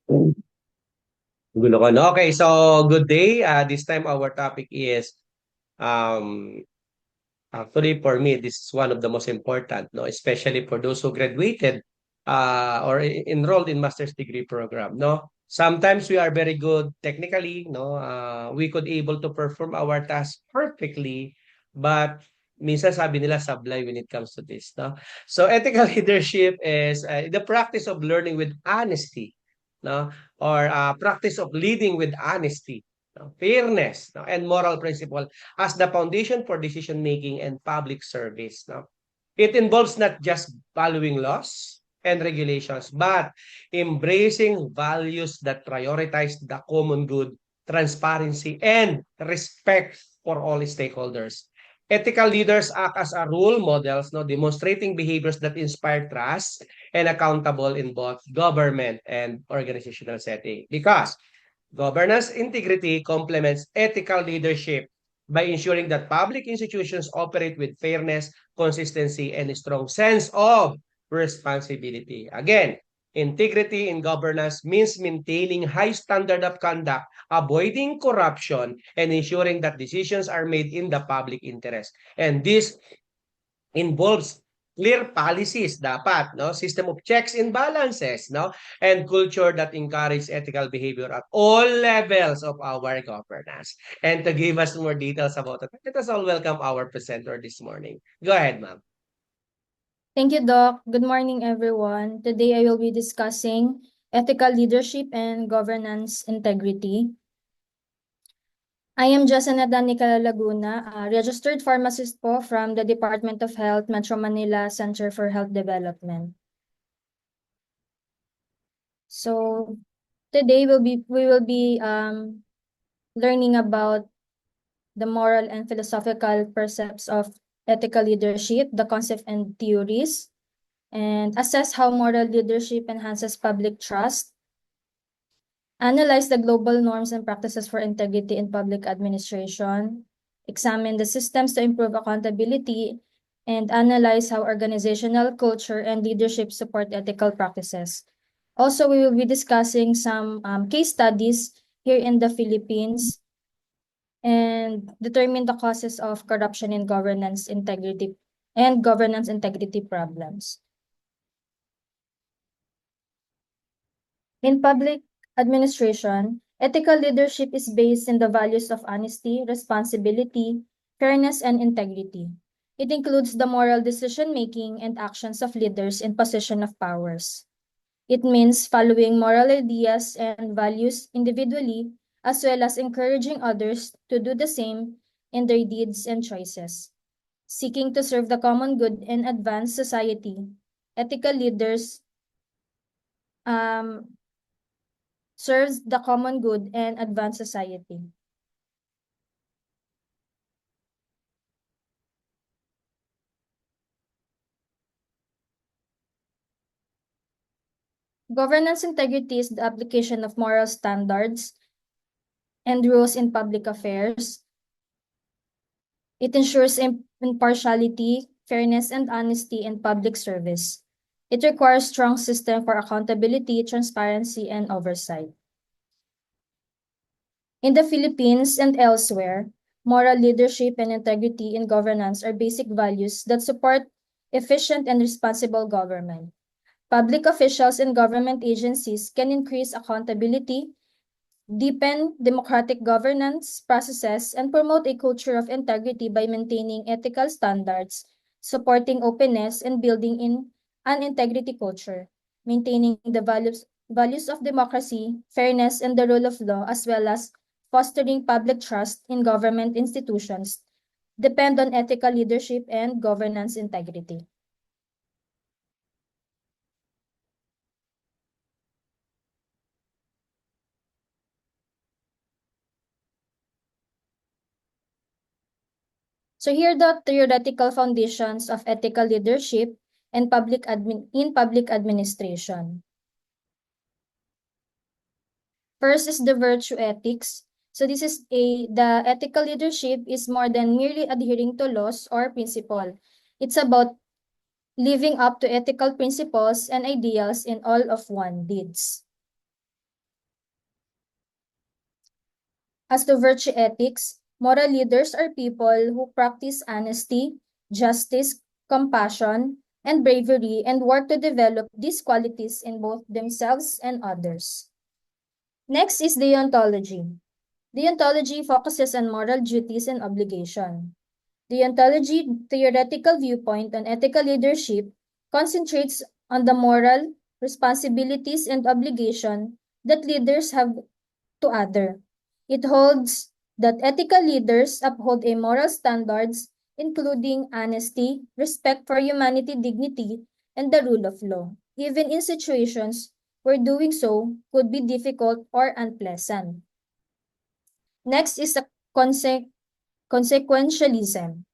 Gulo ko, no? Okay, so good day. This time our topic is um actually for me this is one of the most important, no, especially for those who graduated or enrolled in master's degree program, no. Sometimes we are very good technically, no. We could able to perform our task perfectly, but minsan sabi nila sablay when it comes to this, no. So ethical leadership is the practice of learning with honesty, no, or practice of leading with honesty, no? Fairness, no? And moral principle as the foundation for decision making and public service. No? It involves not just following laws and regulations, but embracing values that prioritize the common good, transparency, and respect for all stakeholders. Ethical leaders act as a role models, no, demonstrating behaviors that inspire trust and accountable in both government and organizational setting. Because governance integrity complements ethical leadership by ensuring that public institutions operate with fairness, consistency, and a strong sense of responsibility. Again, integrity in governance means maintaining high standard of conduct, avoiding corruption, and ensuring that decisions are made in the public interest. And this involves clear policies dapat, no, system of checks and balances, no, and culture that encourage ethical behavior at all levels of our governance. And to give us more details about it, let us all welcome our presenter this morning. Go ahead, ma'am. Thank you, Doc. Good morning, everyone. Today I will be discussing ethical leadership and governance integrity. I am Jasanada Nicola Laguna, a registered pharmacist po from the Department of Health, Metro Manila Center for Health Development. So today we will be learning about the moral and philosophical precepts of ethical leadership, the concept and theories, and assess how moral leadership enhances public trust. Analyze the global norms and practices for integrity in public administration. Examine the systems to improve accountability and analyze how organizational culture and leadership support ethical practices. Also, we will be discussing some case studies here in the Philippines and determine the causes of corruption in governance integrity problems. In public administration, ethical leadership is based in the values of honesty, responsibility, fairness, and integrity. It includes the moral decision-making and actions of leaders in position of powers. It means following moral ideas and values individually, as well as encouraging others to do the same in their deeds and choices. Seeking to serve the common good and advance society, ethical leaders um, serves the common good and advance society. Governance integrity is the application of moral standards and rules in public affairs. It ensures impartiality, fairness, and honesty in public service. It requires strong system for accountability, transparency, and oversight. In the Philippines and elsewhere, moral leadership and integrity in governance are basic values that support efficient and responsible government. Public officials and government agencies can increase accountability, deepen democratic governance processes, and promote a culture of integrity by maintaining ethical standards, supporting openness, and building in an integrity culture, maintaining the values of democracy, fairness, and the rule of law, as well as fostering public trust in government institutions, depend on ethical leadership and governance integrity. So here are the theoretical foundations of ethical leadership and public administration. First is the virtue ethics. So this is the ethical leadership is more than merely adhering to laws or principle. It's about living up to ethical principles and ideals in all of one's deeds. As to virtue ethics, moral leaders are people who practice honesty, justice, compassion, and bravery and work to develop these qualities in both themselves and others. Next is deontology. Deontology focuses on moral duties and obligation. Deontology theoretical viewpoint on ethical leadership concentrates on the moral responsibilities and obligation that leaders have to other. It holds that ethical leaders uphold a moral standards including honesty, respect for humanity, dignity, and the rule of law, even in situations where doing so could be difficult or unpleasant. Next is the consequentialism.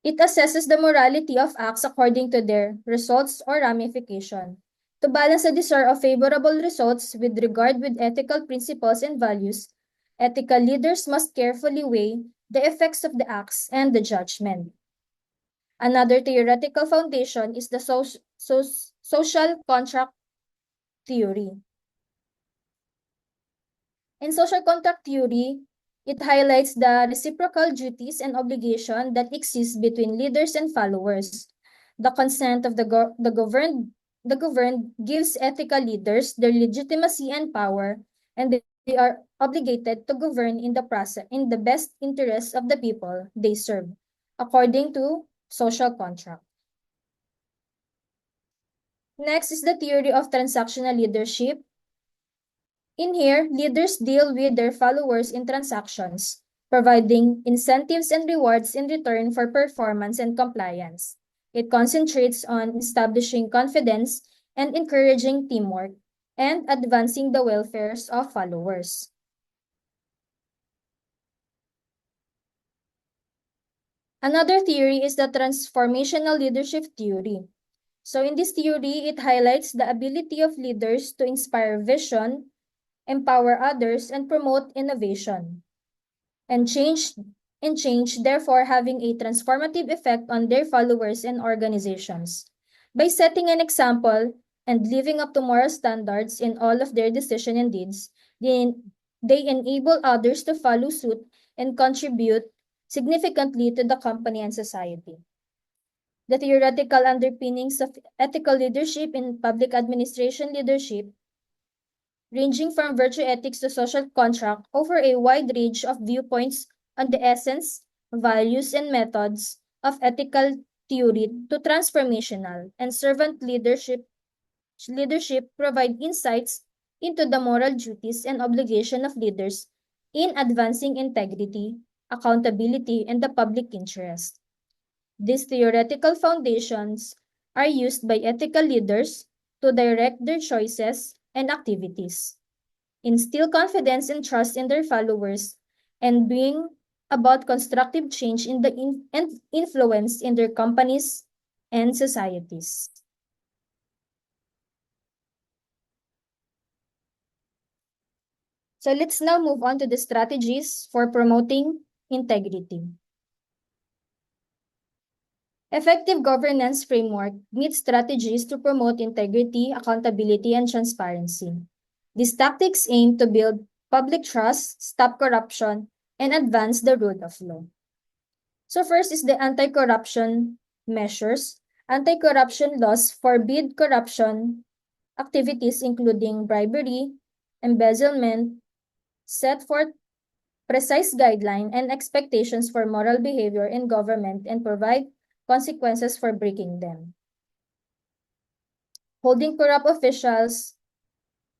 It assesses the morality of acts according to their results or ramification. To balance the desire of favorable results with regard with ethical principles and values, ethical leaders must carefully weigh the effects of the acts and the judgment. Another theoretical foundation is the social contract theory. In social contract theory, it highlights the reciprocal duties and obligations that exist between leaders and followers. The consent of the governed gives ethical leaders their legitimacy and power, and they are obligated to govern in the process in the best interests of the people they serve, according to social contract. Next is the theory of transactional leadership. In here, leaders deal with their followers in transactions, providing incentives and rewards in return for performance and compliance. It concentrates on establishing confidence and encouraging teamwork and advancing the welfares of followers. Another theory is the transformational leadership theory. So in this theory, it highlights the ability of leaders to inspire vision, empower others, and promote innovation. And change, therefore, having a transformative effect on their followers and organizations. By setting an example and living up to moral standards in all of their decisions and deeds, they enable others to follow suit and contribute significantly to the company and society. The theoretical underpinnings of ethical leadership in public administration leadership, ranging from virtue ethics to social contract, offer a wide range of viewpoints on the essence, values, and methods of ethical theory to transformational and servant leadership provide insights into the moral duties and obligation of leaders in advancing integrity, accountability, and the public interest. These theoretical foundations are used by ethical leaders to direct their choices and activities, instill confidence and trust in their followers, and bring about constructive change in the and influence in their companies and societies. So let's now move on to the strategies for promoting integrity. Effective governance framework needs strategies to promote integrity, accountability, and transparency. These tactics aim to build public trust, stop corruption, and advance the rule of law. So first is the anti-corruption measures. Anti-corruption laws forbid corruption activities including bribery, embezzlement, set forth precise guidelines and expectations for moral behavior in government and provide consequences for breaking them. Holding corrupt officials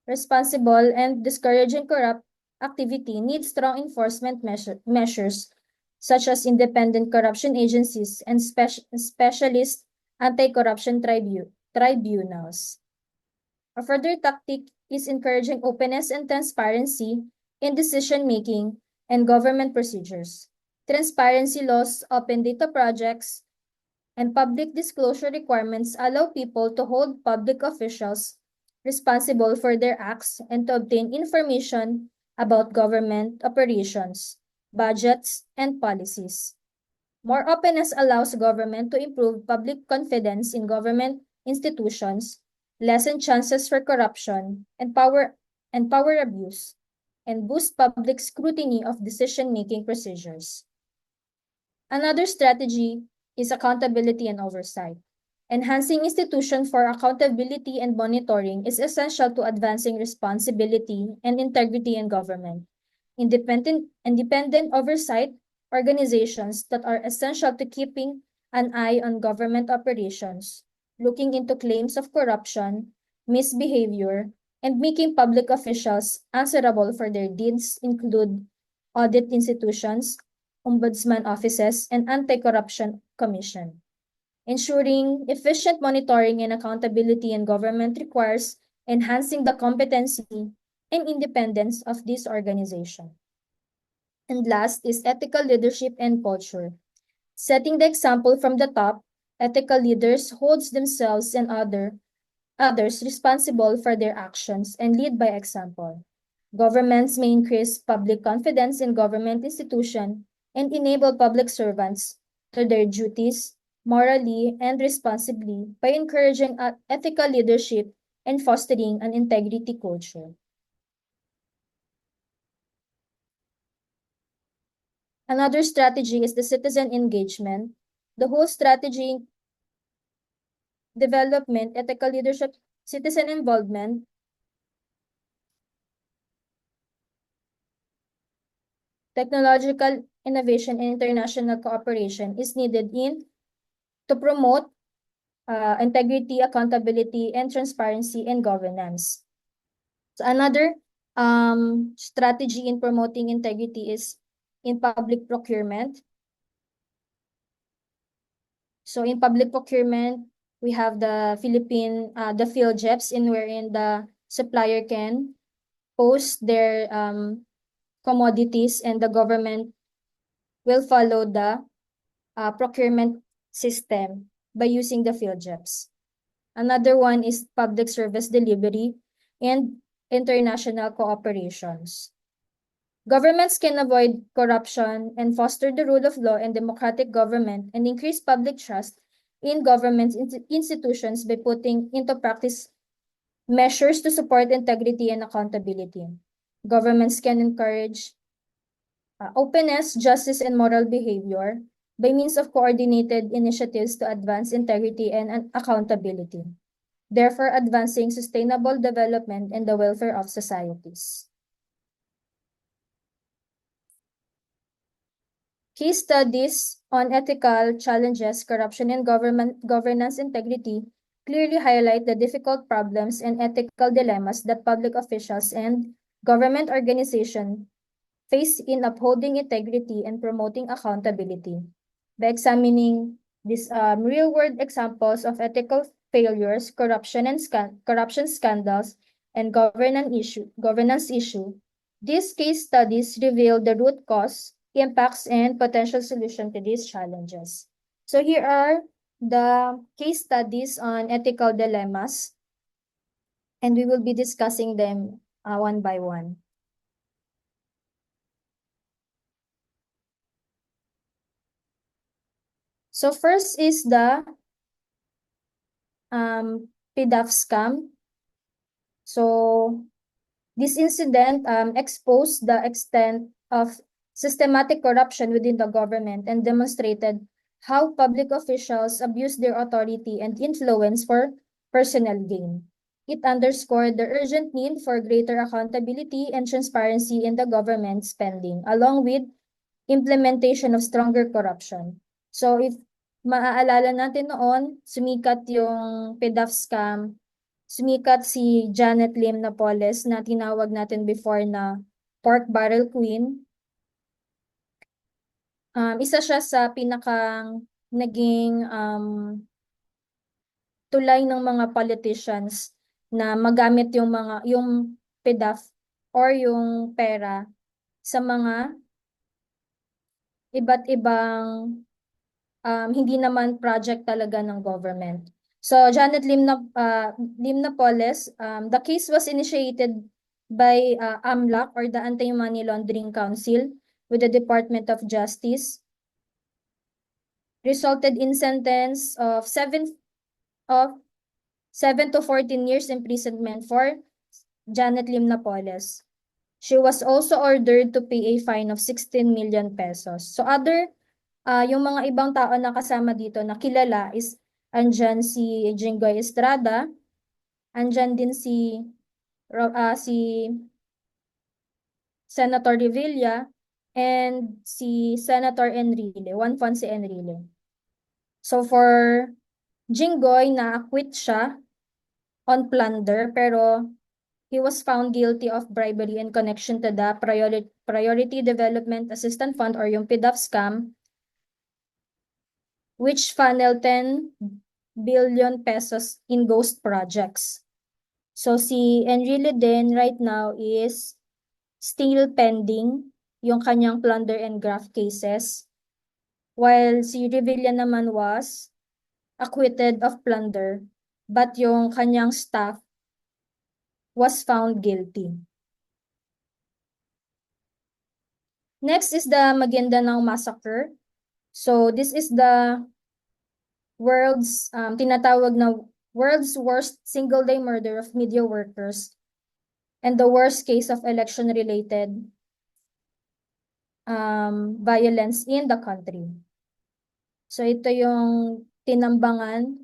responsible and discouraging corrupt activity needs strong enforcement measures such as independent corruption agencies and specialist anti-corruption tribunals. A further tactic is encouraging openness and transparency in decision-making and government procedures. Transparency laws, open data projects, and public disclosure requirements allow people to hold public officials responsible for their acts and to obtain information about government operations, budgets, and policies. More openness allows government to improve public confidence in government institutions, lessen chances for corruption, and and power abuse, and boost public scrutiny of decision-making procedures. Another strategy is accountability and oversight. Enhancing institutions for accountability and monitoring is essential to advancing responsibility and integrity in government. Independent oversight organizations that are essential to keeping an eye on government operations, looking into claims of corruption, misbehavior, and making public officials answerable for their deeds include audit institutions, ombudsman offices, and anti-corruption commission. Ensuring efficient monitoring and accountability in government requires enhancing the competency and independence of this organization. And last is ethical leadership and culture. Setting the example from the top, ethical leaders holds themselves and others responsible for their actions and lead by example. Governments may increase public confidence in government institutions and enable public servants to their duties morally and responsibly by encouraging ethical leadership and fostering an integrity culture. Another strategy is the citizen engagement. The whole strategy development, ethical leadership, citizen involvement, technological innovation, and international cooperation is needed to promote integrity, accountability, and transparency in governance. So another strategy in promoting integrity is in public procurement. So in public procurement, we have the the PhilJEPs in wherein the supplier can post their commodities and the government will follow the procurement system by using the PhilJEPs. Another one is public service delivery and international cooperations. Governments can avoid corruption and foster the rule of law and democratic government and increase public trust in government institutions by putting into practice measures to support integrity and accountability. Governments can encourage openness, justice, and moral behavior by means of coordinated initiatives to advance integrity and accountability, therefore advancing sustainable development and the welfare of societies. Case studies on ethical challenges, corruption, and governance integrity clearly highlight the difficult problems and ethical dilemmas that public officials and government organizations face in upholding integrity and promoting accountability. By examining these real-world examples of ethical failures, corruption scandals, and governance issue, these case studies reveal the root cause, impacts, and potential solution to these challenges. So here are the case studies on ethical dilemmas, and we will be discussing them one by one. So first is the PDAF scam. So this incident exposed the extent of systematic corruption within the government and demonstrated how public officials abuse their authority and influence for personal gain. It underscored the urgent need for greater accountability and transparency in the government spending, along with implementation of stronger corruption. So if maaalala natin noon, sumikat yung PDAF scam, sumikat si Janet Lim Napoles na tinawag natin before na pork barrel queen. Isa siya sa pinakang naging tulay ng mga politicians na magamit yung PDAF or yung pera sa mga iba't ibang hindi naman project talaga ng government. So Janet Lim Napoles, the case was initiated by AMLAC or the Anti-Money Laundering Council with the Department of Justice, resulted in sentence of 7 to 14 years imprisonment for Janet Lim Napoles. She was also ordered to pay a fine of 16 million pesos. So yung mga ibang tao na kasama dito na kilala is andyan si Jinggoy Estrada, andyan din si Senator Revilla, and si Senator Enrile, Juan Fonse Enrile. So for Jinggoy, na-acquit siya on plunder, pero he was found guilty of bribery in connection to the Priority Development Assistance Fund or yung PDAF scam, which funneled 10 billion pesos in ghost projects. So si Enrile din right now is still pending yung kanyang plunder and graft cases, while si Revilla naman was acquitted of plunder, but yung kanyang staff was found guilty. Next is the Maguindanao Massacre. So this is the tinatawag na world's worst single-day murder of media workers and the worst case of election-related violence in the country. So ito yung tinambangan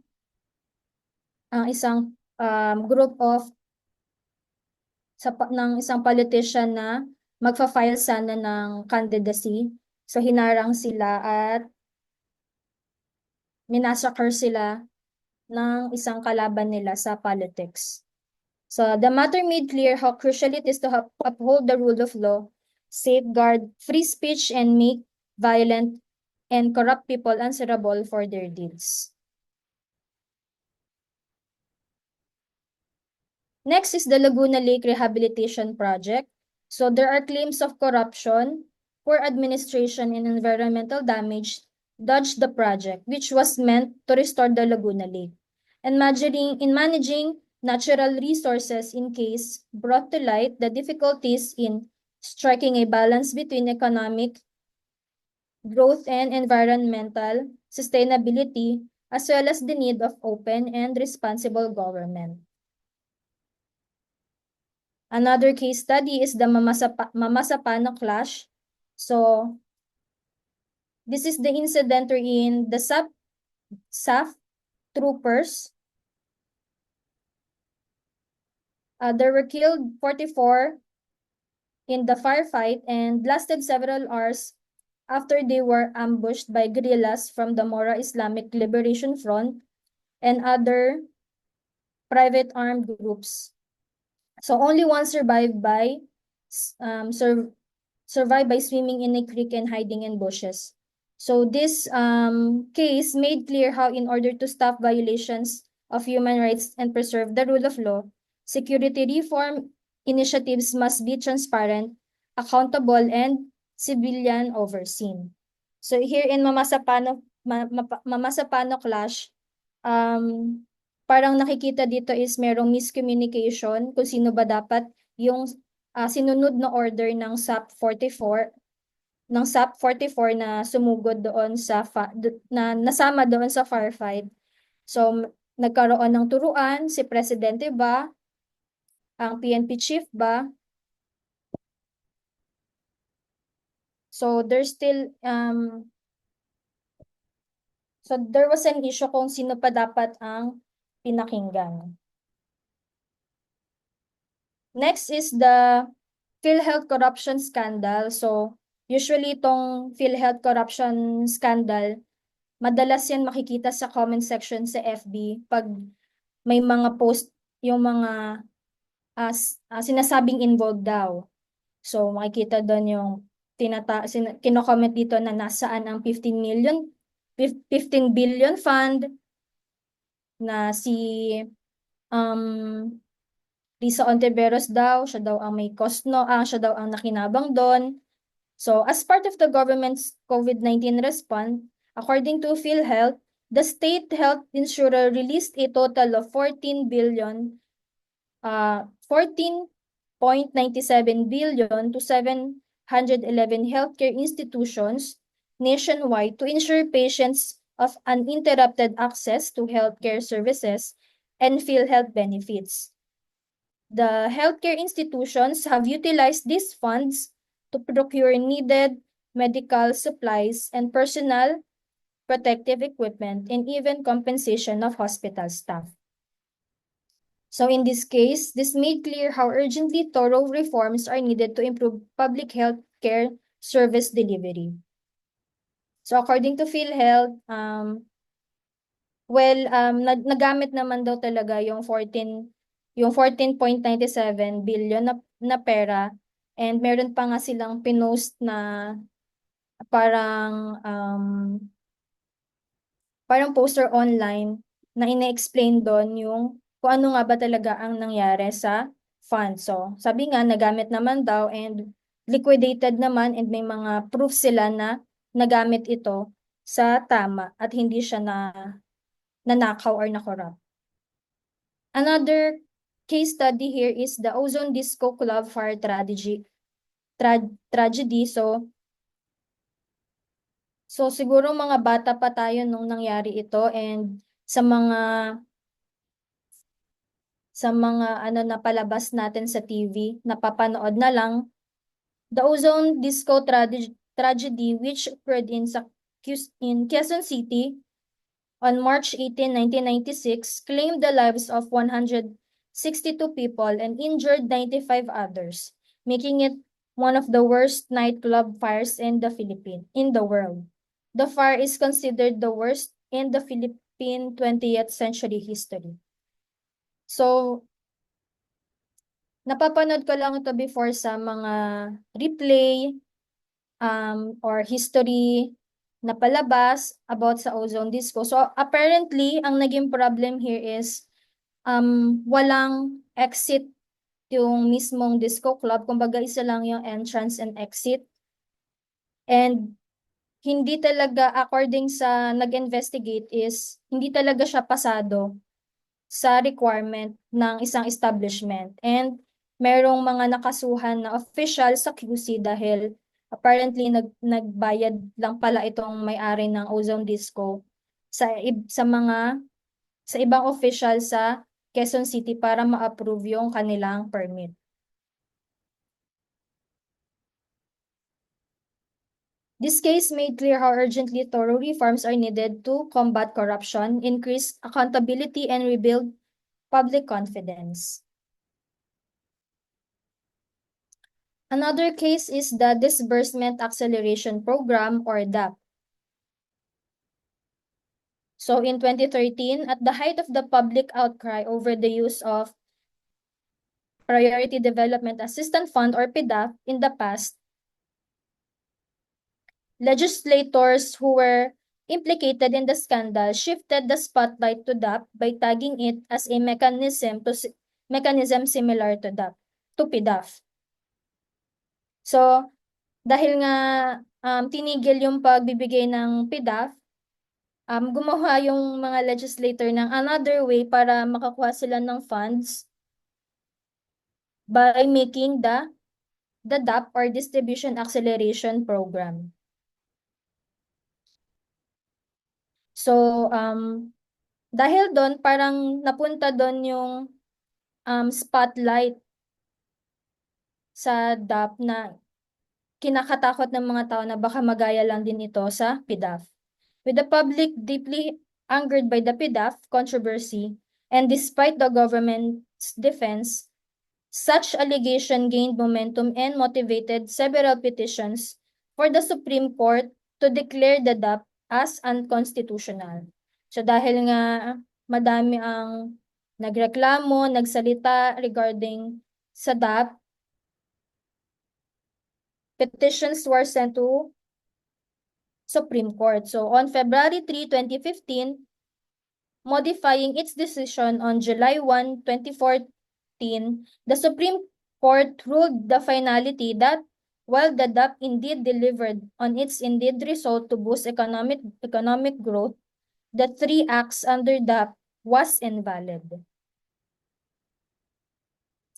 ang isang group ng isang politician na magfa-file sana ng candidacy. So hinarang sila at minasakar sila ng isang kalaban nila sa politics. So the matter made clear how crucial it is to uphold the rule of law, safeguard free speech, and make violent and corrupt people answerable for their deeds. Next is the Laguna Lake Rehabilitation Project. So there are claims of corruption, poor administration, and environmental damage dodged the project, which was meant to restore the Laguna Lake. And in managing natural resources in case brought to light the difficulties in striking a balance between economic growth and environmental sustainability, as well as the need of open and responsible government. Another case study is the Mamasapano clash. So this is the incident wherein the SAF troopers, there were killed 44 in the firefight and lasted several hours after they were ambushed by guerrillas from the Mora Islamic Liberation Front and other private armed groups. So only one survived by swimming in a creek and hiding in bushes. So this case made clear how, in order to stop violations of human rights and preserve the rule of law, security reform initiatives must be transparent, accountable, and civilian overseen. So here in Mamasapano clash, parang nakikita dito is merong miscommunication kung sino ba dapat yung sinunod na order ng SAP-44 na sumugod doon na nasama doon sa firefight. So nagkaroon ng turuan si Presidente ba, ang PNP chief ba. So there's still so there was an issue kung sino pa dapat ang pinakinggan. Next is the PhilHealth corruption scandal. So usually itong PhilHealth corruption scandal, madalas yan makikita sa comment section sa FB pag may mga post yung mga sinasabing involved daw. So makikita doon yung kino-comment dito na nasaan ang 15 billion fund na si Risa Ontiveros daw, siya daw ang siya daw ang nakinabang doon. So as part of the government's COVID-19 response, according to PhilHealth, the state health insurer released a total of 14.97 billion to 711 healthcare institutions nationwide to ensure patients of uninterrupted access to healthcare services and PhilHealth benefits. The healthcare institutions have utilized these funds to procure needed medical supplies and personal protective equipment, and even compensation of hospital staff. So in this case, this made clear how urgently thorough reforms are needed to improve public health care service delivery. So according to PhilHealth, nagamit naman daw talaga yung 14.97 billion na pera, and meron pa nga silang pinost na parang poster online na ine-explain doon yung kung ano nga ba talaga ang nangyari sa fund. So, sabi nga, nagamit naman daw and liquidated naman, and may mga proof sila na nagamit ito sa tama at hindi siya nanakaw or na-corrupt. Another case study here is the Ozone Disco Club fire tragedy. So siguro mga bata pa tayo nung nangyari ito, and sa mga napalabas natin sa TV, napapanood na lang. The Ozone Disco tragedy, which occurred in Quezon City on March 18, 1996, claimed the lives of 162 people and injured 95 others, making it one of the worst nightclub fires in the world. The fire is considered the worst in the Philippine 20th century history. So, napapanood ko lang ito before sa mga replay or history na palabas about sa Ozone Disco. So, apparently, ang naging problem here is walang exit yung mismong disco club. Kumbaga, isa lang yung entrance and exit. And hindi talaga, according sa nag-investigate, is hindi talaga siya pasado sa requirement ng isang establishment. And merong mga nakasuhan na official sa QC dahil apparently nagbayad lang pala itong may-ari ng Ozone Disco sa ibang official sa Quezon City para ma-approve yung kanilang permit. This case made clear how urgently thorough reforms are needed to combat corruption, increase accountability, and rebuild public confidence. Another case is the Disbursement Acceleration Program, or DAP. So in 2013, at the height of the public outcry over the use of Priority Development Assistance Fund, or PDAF, in the past, legislators who were implicated in the scandal shifted the spotlight to DAP by tagging it as a mechanism similar to PDAF. So, dahil nga tinigil yung pagbibigay ng PDAF, gumawa yung mga legislator ng another way para makakuha sila ng funds by making the DAP, or Distribution Acceleration Program. So, dahil doon, parang napunta doon yung spotlight sa DAP na kinakatakot ng mga tao na baka magaya lang din ito sa PDAF. With the public deeply angered by the PDAF controversy, and despite the government's defense, such allegation gained momentum and motivated several petitions for the Supreme Court to declare the DAP as unconstitutional. So dahil nga madami ang nagreklamo, nagsalita regarding sa DAP, petitions were sent to Supreme Court. So on February 3, 2015, modifying its decision on July 1, 2014, the Supreme Court ruled the finality that while the DAP indeed delivered on its indeed result to boost economic growth, the three acts under DAP was invalid.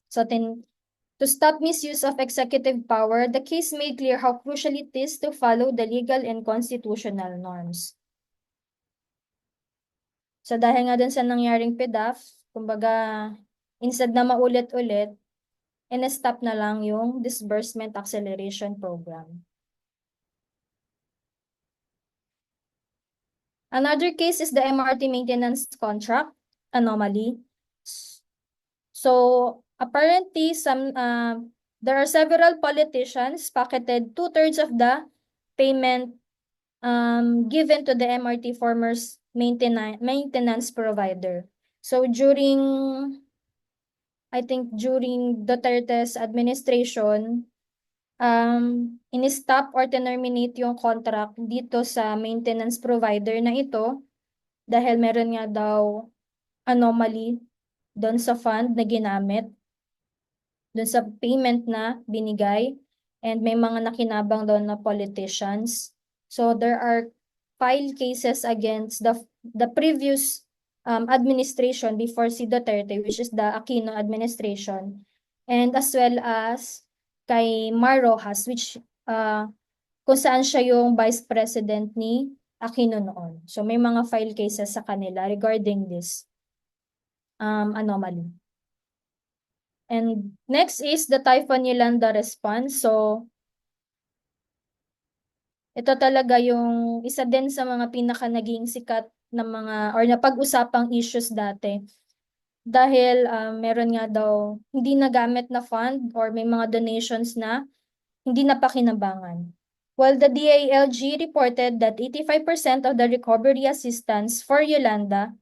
So to stop misuse of executive power, the case made clear how crucial it is to follow the legal and constitutional norms. So dahil nga dun sa nangyaring PDAF, kumbaga instead na maulit-ulit, in-stop na lang yung disbursement acceleration program. Another case is the MRT maintenance contract anomaly. So apparently there are several politicians pocketed 2/3 of the payment given to the MRT former's maintenance provider. So I think during Duterte's administration, in-stop or terminate yung contract dito sa maintenance provider na ito dahil meron nga daw anomaly doon sa fund na ginamit, doon sa payment na binigay, and may mga nakinabang doon na politicians. So there are filed cases against the previous administration before si Duterte, which is the Aquino administration, and as well as kay Mar Rojas, which kung saan siya yung vice president ni Aquino noon. So may mga file cases sa kanila regarding this anomaly. And next is the Typhoon Yolanda response. So ito talaga yung isa din sa mga pinaka naging sikat na mga or napag-usapang issues dati. Dahil meron nga daw hindi nagamit na fund or may mga donations na hindi napakinabangan. While the DILG reported that 85% of the recovery assistance for Yolanda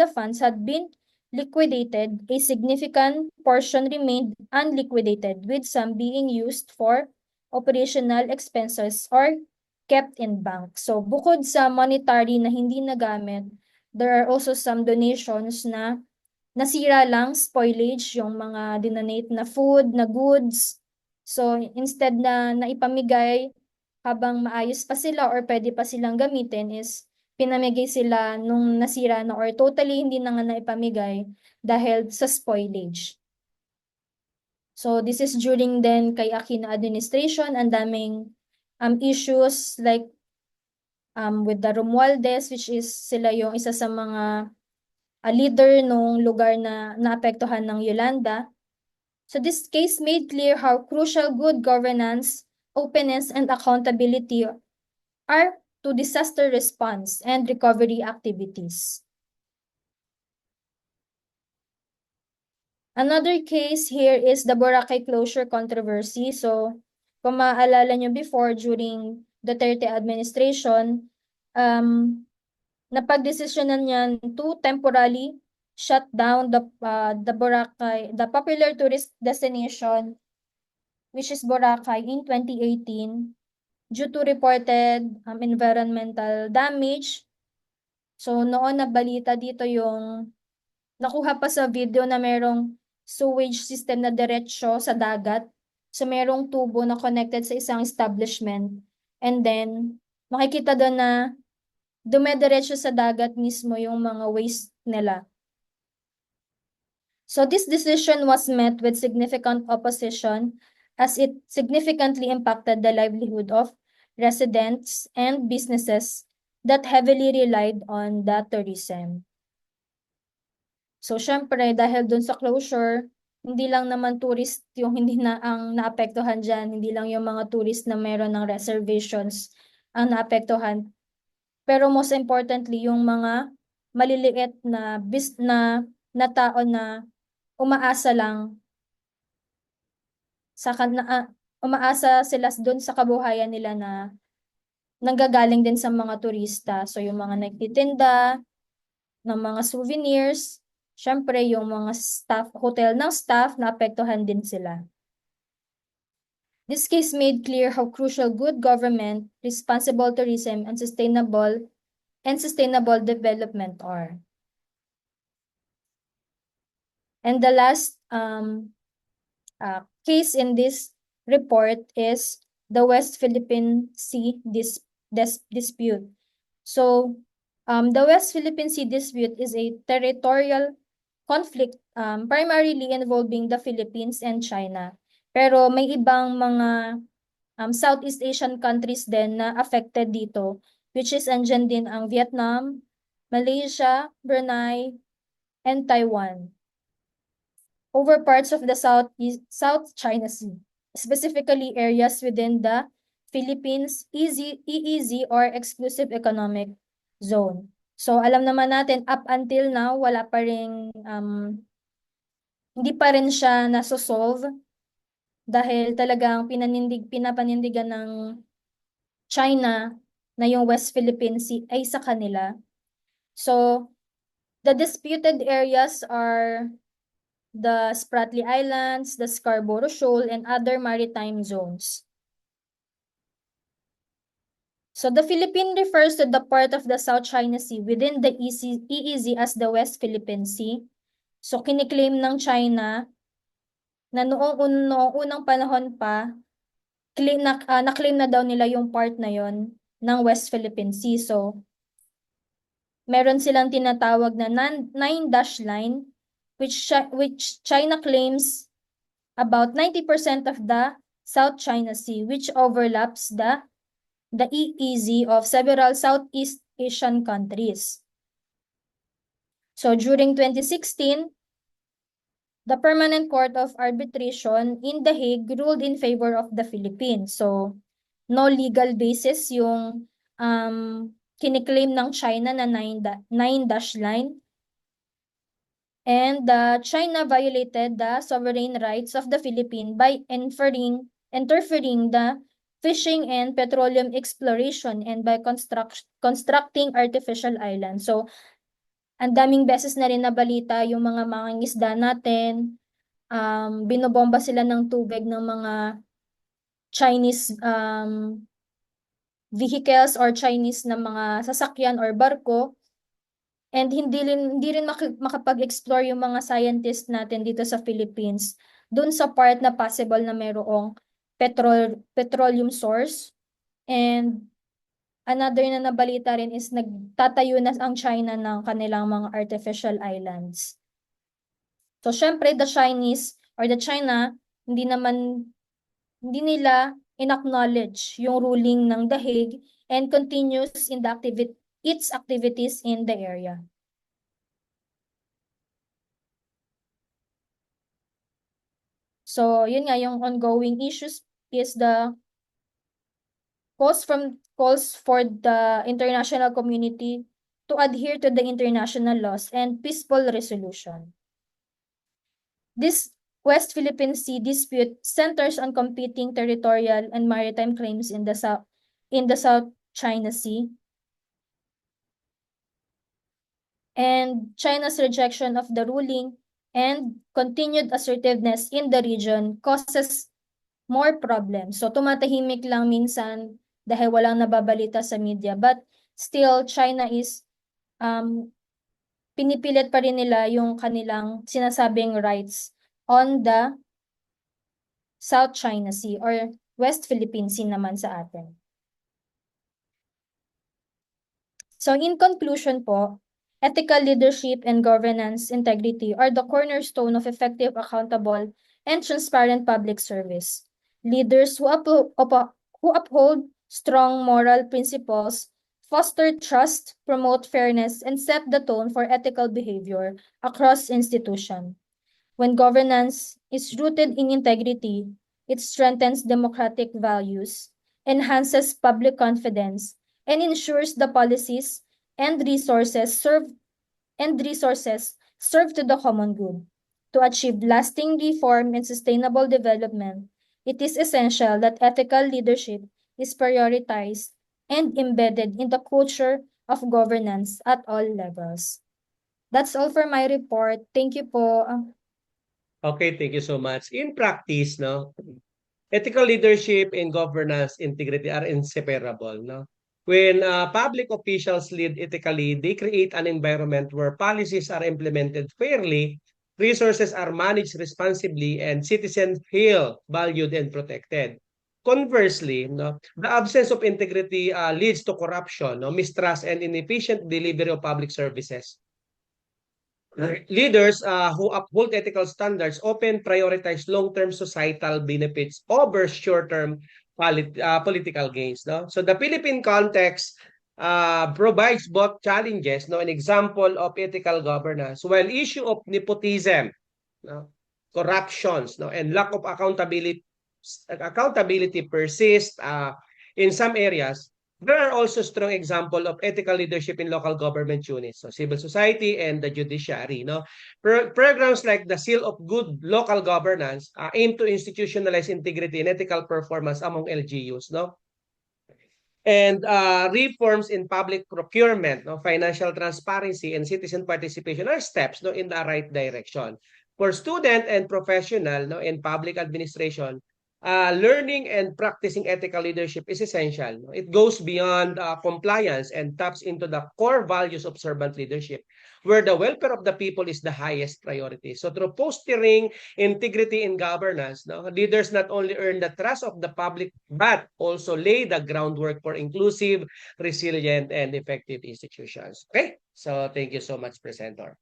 funds had been liquidated, a significant portion remained unliquidated, with some being used for operational expenses or kept in bank. So bukod sa monetary na hindi nagamit, there are also some donations na nasira lang, spoilage, yung mga dinonate na food, na goods. So instead na naipamigay habang maayos pa sila or pwede pa silang gamitin is pinamigay sila nung nasira na or totally hindi na nga naipamigay dahil sa spoilage. So this is during then kay Aquino administration, ang daming issues like with the Romualdez, which is sila yung isa sa mga leader nung lugar na naapektuhan ng Yolanda. So this case made clear how crucial good governance, openness, and accountability are to disaster response and recovery activities. Another case here is the Boracay closure controversy. So kung maaalala nyo before, during the Duterte administration, napagdesisyonan niyan to temporarily shut down the Boracay, the popular tourist destination, which is Boracay, in 2018 due to reported environmental damage. So noon nabalita dito yung nakuha pa sa video na merong sewage system na diretsyo sa dagat. So merong tubo na connected sa isang establishment. And then makikita doon na dumediretso sa dagat mismo yung mga waste nila. So this decision was met with significant opposition as it significantly impacted the livelihood of residents and businesses that heavily relied on the tourism. So syempre dahil dun sa closure, hindi lang naman tourist yung hindi na ang naapektuhan dyan, hindi lang yung mga tourist na meron ng reservations ang naapektuhan. Pero most importantly, yung mga maliliit na tao na umaasa lang umaasa sila doon sa kabuhayan nila na nanggagaling din sa mga turista. So yung mga nagtitinda ng mga souvenirs, syempre yung mga hotel ng staff, naapektuhan din sila. This case made clear how crucial good government, responsible tourism, and sustainable development are. And the last case in this report is the West Philippine Sea dispute. So the West Philippine Sea dispute is a territorial conflict primarily involving the Philippines and China. Pero may ibang mga Southeast Asian countries din na affected dito, which is andyan din ang Vietnam, Malaysia, Brunei, and Taiwan. over parts of the South China Sea, specifically areas within the Philippines EEZ or Exclusive Economic Zone. So alam naman natin up until now wala pa ring hindi pa rin siya nasosolve dahil talagang pinapanindigan ng China na yung West Philippine Sea ay sa kanila. So the disputed areas are the Spratly Islands, the Scarborough Shoal, and other maritime zones. So the Philippine refers to the part of the South China Sea within the EEZ as the West Philippine Sea. So kiniklaim ng China na noong unang panahon pa, na-claim na daw nila yung part na yon ng West Philippine Sea. So meron silang tinatawag na nine-dash line which China claims about 90% of the South China Sea, which overlaps the EEZ of several Southeast Asian countries. So during 2016, the Permanent Court of Arbitration in The Hague ruled in favor of the Philippines. So no legal basis yung kiniklaim ng China na nine-dash line. And China violated the sovereign rights of the Philippines by interfering the fishing and petroleum exploration and by constructing artificial islands. So, ang daming beses na rin nabalita yung mga mangingisda natin, binobomba sila ng tubig ng mga Chinese vehicles or Chinese na mga sasakyan or barko. And hindi rin makapag-explore yung mga scientists natin dito sa Philippines dun sa part na possible na mayroong petroleum source. And another na nabalita rin is nagtatayo na ang China ng kanilang mga artificial islands. So syempre the Chinese or the China hindi nila in-acknowledge yung ruling ng The Hague and continues in its activities in the area. So, yun nga, yung ongoing issues is the calls for the international community to adhere to the international laws and peaceful resolution. This West Philippine Sea dispute centers on competing territorial and maritime claims in the South China Sea. And China's rejection of the ruling and continued assertiveness in the region causes more problems. So tumatahimik lang minsan dahil walang nababalita sa media. But still, China is pinipilit pa rin nila yung kanilang sinasabing rights on the South China Sea or West Philippine Sea naman sa atin. So in conclusion po, ethical leadership and governance integrity are the cornerstone of effective, accountable, and transparent public service. Leaders who uphold strong moral principles, foster trust, promote fairness, and set the tone for ethical behavior across institutions. When governance is rooted in integrity, it strengthens democratic values, enhances public confidence, and ensures the policies and resources serve to the common good. To achieve lasting reform and sustainable development, it is essential that ethical leadership is prioritized and embedded in the culture of governance at all levels. That's all for my report. Thank you po. Okay, thank you so much. In practice, no, ethical leadership and governance integrity are inseparable, no? When public officials lead ethically, they create an environment where policies are implemented fairly, resources are managed responsibly, and citizens feel valued and protected. Conversely, no, the absence of integrity leads to corruption, no, mistrust, and inefficient delivery of public services. Leaders who uphold ethical standards often prioritize long-term societal benefits over short-term political gains. No? So the Philippine context provides both challenges, no, an example of ethical governance, while issue of nepotism, no, corruptions, no, and lack of accountability persist in some areas, there are also strong example of ethical leadership in local government units, so civil society and the judiciary. No, programs like the Seal of Good Local Governance aim to institutionalize integrity and ethical performance among LGUs. No, and reforms in public procurement, no, financial transparency, and citizen participation are steps, no, in the right direction. For student and professional, no, in public administration, learning and practicing ethical leadership is essential. No? It goes beyond compliance and taps into the core values of servant leadership, where the welfare of the people is the highest priority. So through fostering integrity in governance, no, leaders not only earn the trust of the public, but also lay the groundwork for inclusive, resilient, and effective institutions. Okay? So thank you so much, presenter.